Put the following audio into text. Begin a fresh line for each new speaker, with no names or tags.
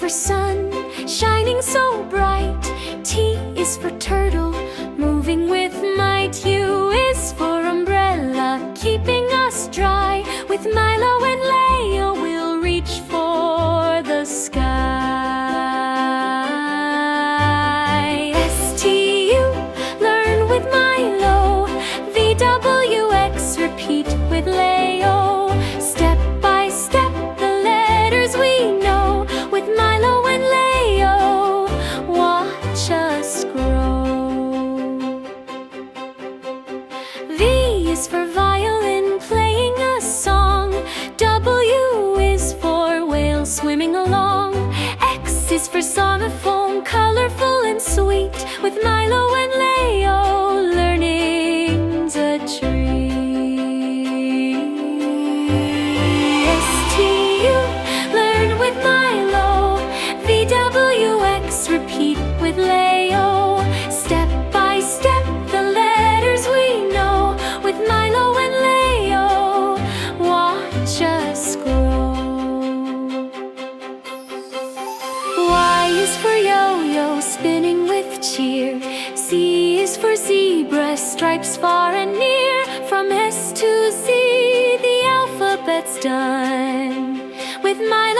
for sun, shining so bright. T is for turtle, moving with might. U is for umbrella, keeping us dry. With Milo and Léo, we'll reach for the sky. S-T-U, learn with Milo. V-W-X, repeat with Léo. Step by step, the letters we know. With Milo and Léo, watch us grow. V is for violin, playing a song. W is for whale, swimming along. X is for xylophone, colorful and sweet. With Milo and Léo, learning's a treat. S-T-U, learn with Milo. V-W-X, repeat with Léo. Step by step, the letters we know. With Milo and Léo, watch us grow. Y is for yo-yo, spinning with cheer. Z is for zebra, stripes far and near. From S to Z, the alphabet's done. With Milo